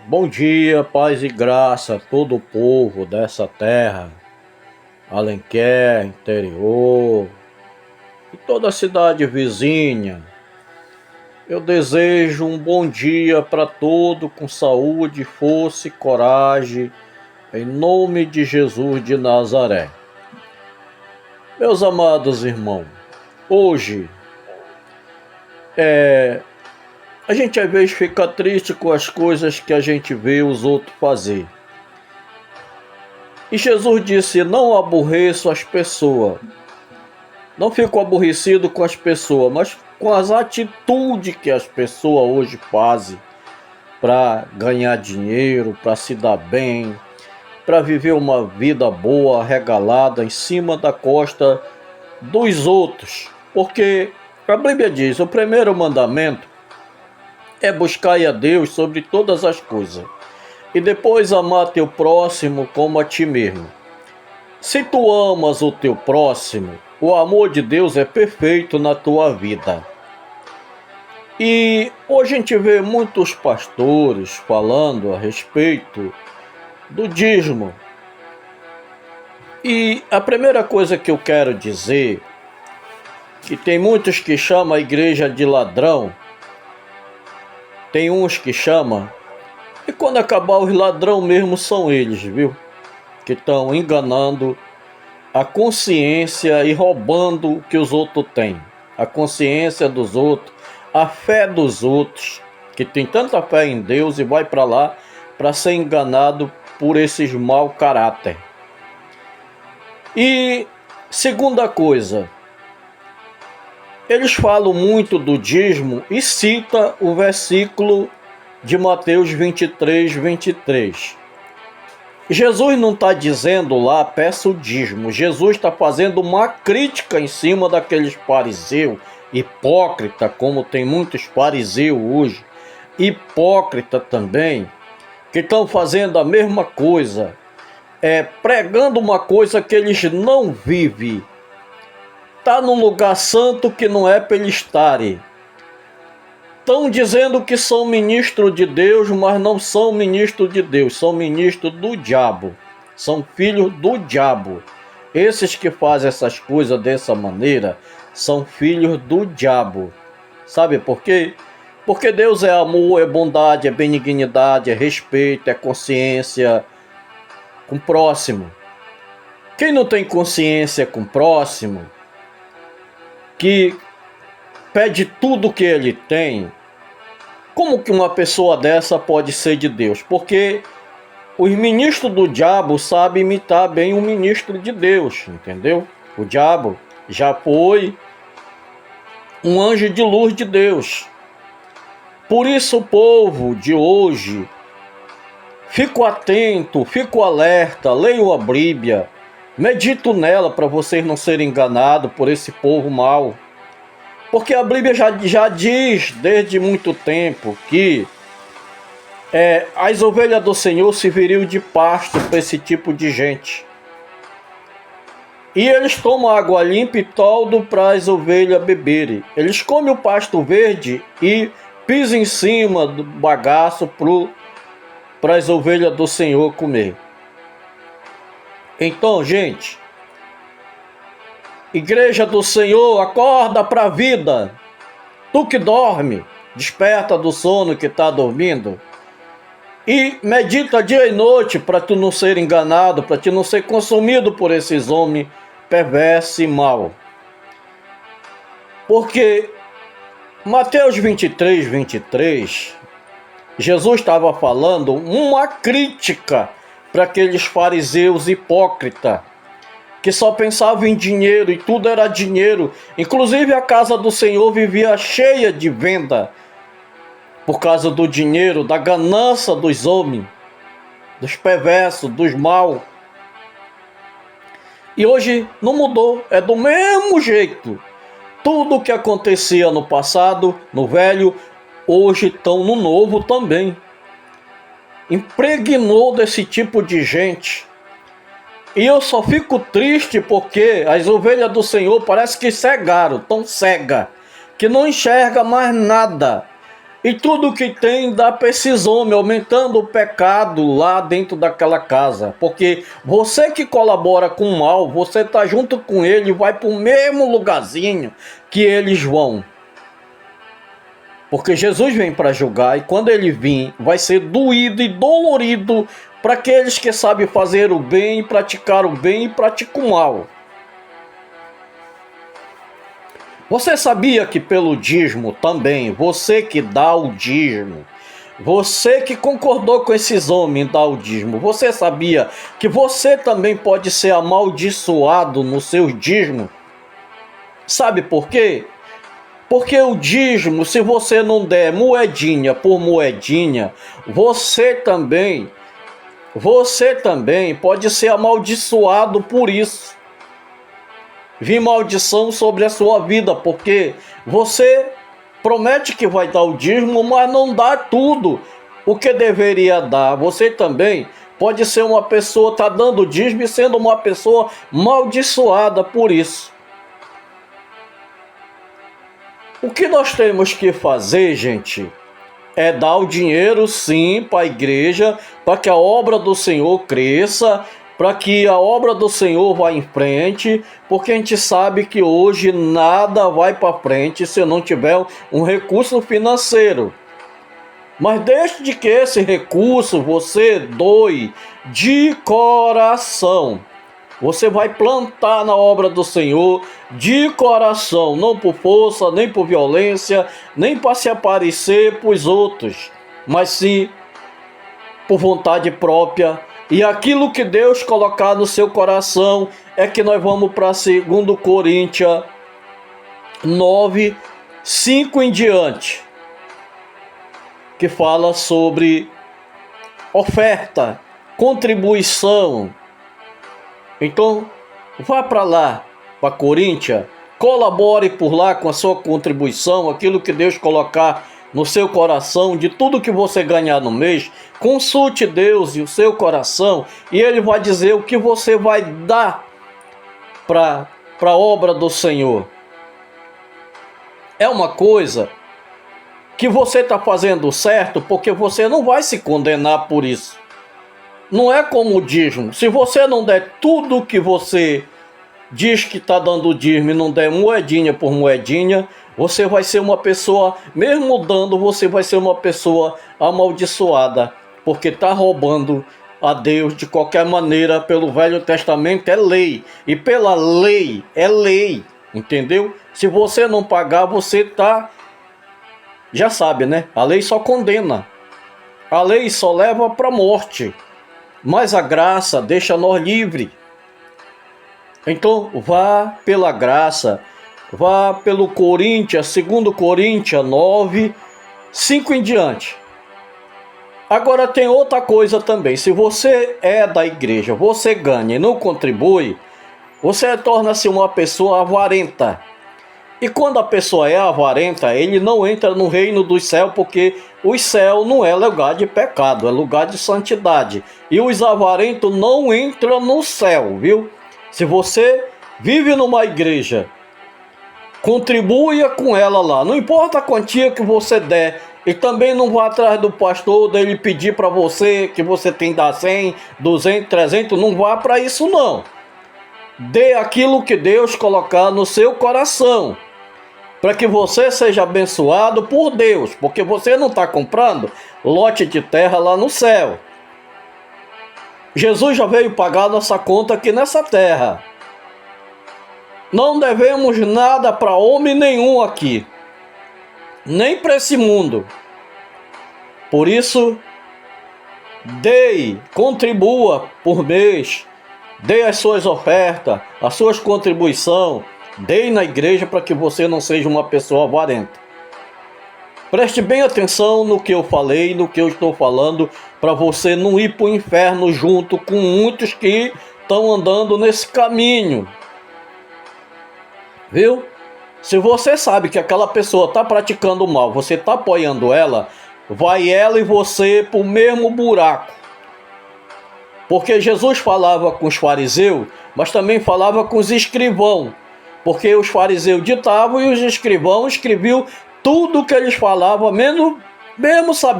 Bom dia, paz e graça a todo o povo dessa terra, Alenquer, interior e toda a cidade vizinha. Eu desejo um bom dia para todo com saúde, força e coragem, em nome de Jesus de Nazaré. Meus amados irmãos, hoje a gente às vezes fica triste com as coisas que a gente vê os outros fazer. E Jesus disse: não aborreço as pessoas. Não fico aborrecido com as pessoas, mas com as atitudes que as pessoas hoje fazem para ganhar dinheiro, para se dar bem, para viver uma vida boa, regalada em cima da costa dos outros. Porque a Bíblia diz: o primeiro mandamento é buscar a Deus sobre todas as coisas, e depois amar teu próximo como a ti mesmo. Se tu amas o teu próximo, o amor de Deus é perfeito na tua vida. E hoje a gente vê muitos pastores falando a respeito do dízimo. E a primeira coisa que eu quero dizer, que tem muitos que chamam a igreja de ladrão, tem uns que chamam, e quando acabar os ladrão mesmo são eles, viu? Que estão enganando a consciência e roubando o que os outros têm. A consciência dos outros, a fé dos outros, que tem tanta fé em Deus e vai para lá para ser enganado por esses mau caráter. E segunda coisa, eles falam muito do dízimo e cita o versículo de Mateus 23. Jesus não está dizendo lá, peça o dízimo. Jesus está fazendo uma crítica em cima daqueles fariseus, hipócrita, como tem muitos fariseus hoje, hipócrita também, que estão fazendo a mesma coisa, pregando uma coisa que eles não vivem. Está num lugar santo que não é para eles estarem. Estão dizendo que são ministros de Deus, mas não são ministros de Deus, são ministros do diabo, são filhos do diabo. Esses que fazem essas coisas dessa maneira são filhos do diabo. Sabe por quê? Porque Deus é amor, é bondade, é benignidade, é respeito, é consciência com o próximo. Quem não tem consciência com o próximo, que pede tudo que ele tem, como que uma pessoa dessa pode ser de Deus? Porque os ministros do diabo sabem imitar bem o ministro de Deus, entendeu? O diabo já foi um anjo de luz de Deus. Por isso o povo de hoje, fico atento, fico alerta, leio a Bíblia, medito nela para vocês não serem enganados por esse povo mau. Porque a Bíblia já diz desde muito tempo que as ovelhas do Senhor serviriam de pasto para esse tipo de gente. E eles tomam água limpa e toldo para as ovelhas beberem. Eles comem o pasto verde e pisam em cima do bagaço para as ovelhas do Senhor comer. Então, gente, Igreja do Senhor, acorda para a vida. Tu que dorme, desperta do sono que está dormindo. E medita dia e noite para tu não ser enganado, para tu não ser consumido por esses homens perversos e maus. Porque Mateus 23, Jesus estava falando uma crítica para aqueles fariseus hipócritas, que só pensavam em dinheiro e tudo era dinheiro. Inclusive a casa do Senhor vivia cheia de venda por causa do dinheiro, da ganância dos homens, dos perversos, dos maus. E hoje não mudou, é do mesmo jeito. Tudo o que acontecia no passado, no velho, hoje estão no novo também. Impregnou desse tipo de gente. E eu só fico triste porque as ovelhas do Senhor parece que cegaram, tão cega, que não enxerga mais nada. e tudo que tem dá para esses homens, aumentando o pecado lá dentro daquela casa. Porque você que colabora com o mal, você está junto com ele, vai para o mesmo lugarzinho que eles vão. Porque Jesus vem para julgar, e quando ele vir, vai ser doído e dolorido para aqueles que sabem fazer o bem, praticar o bem e praticam o mal. Você sabia que pelo dízimo também, você que dá o dízimo, você que concordou com esses homens em dar o dízimo, você sabia que você também pode ser amaldiçoado no seu dízimo? Sabe por quê? Porque o dízimo, se você não der moedinha por moedinha, você também pode ser amaldiçoado por isso. Vir maldição sobre a sua vida, porque você promete que vai dar o dízimo, mas não dá tudo o que deveria dar. Você também pode ser uma pessoa, está dando dízimo e sendo uma pessoa amaldiçoada por isso. O que nós temos que fazer, gente, é dar o dinheiro sim para a igreja, para que a obra do Senhor cresça, para que a obra do Senhor vá em frente, porque a gente sabe que hoje nada vai para frente se não tiver um recurso financeiro. Mas desde que esse recurso você doe de coração, você vai plantar na obra do Senhor de coração, não por força, nem por violência, nem para se aparecer para os outros, mas sim por vontade própria. E aquilo que Deus colocar no seu coração é que nós vamos para 2 Coríntios 9, 5 em diante, que fala sobre oferta, contribuição. Então, vá para lá, para Coríntios, colabore por lá com a sua contribuição, aquilo que Deus colocar no seu coração, de tudo que você ganhar no mês. Consulte Deus e o seu coração, e Ele vai dizer o que você vai dar para a obra do Senhor. É uma coisa que você está fazendo certo, porque você não vai se condenar por isso. Não é como o dízimo. Se você não der tudo que você diz que está dando dízimo e não der moedinha por moedinha, você vai ser uma pessoa, mesmo dando, você vai ser uma pessoa amaldiçoada, porque está roubando a Deus de qualquer maneira. Pelo Velho Testamento é lei, e pela lei é lei, entendeu? Se você não pagar, você está, já sabe, né? A lei só condena, a lei só leva para a morte, mas a graça deixa nós livres. Então vá pela graça, vá pelo Coríntios, 2 Coríntios 9, 5 em diante. Agora tem outra coisa também. Se você é da igreja, você ganha e não contribui, você torna-se uma pessoa avarenta. E quando a pessoa é avarenta, ele não entra no reino dos céus, porque o céu não é lugar de pecado, é lugar de santidade. E os avarentos não entram no céu, viu? Se você vive numa igreja, contribua com ela lá. Não importa a quantia que você der. E também não vá atrás do pastor, dele pedir para você que você tem que dar 100, 200, 300. Não vá para isso não. Dê aquilo que Deus colocar no seu coração, para que você seja abençoado por Deus. Porque você não está comprando lote de terra lá no céu. Jesus já veio pagar nossa conta aqui nessa terra. Não devemos nada para homem nenhum aqui, nem para esse mundo. Por isso, dê, contribua por mês, dê as suas ofertas, as suas contribuições, dê na igreja para que você não seja uma pessoa avarenta. Preste bem atenção no que eu falei, no que eu estou falando, para você não ir para o inferno junto com muitos que estão andando nesse caminho. Viu? Se você sabe que aquela pessoa está praticando mal, você está apoiando ela, vai ela e você para o mesmo buraco. Porque Jesus falava com os fariseus, mas também falava com os escrivãos. Porque os fariseus ditavam e os escrivãos escreviam tudo que eles falavam, menos Mesmo sabendo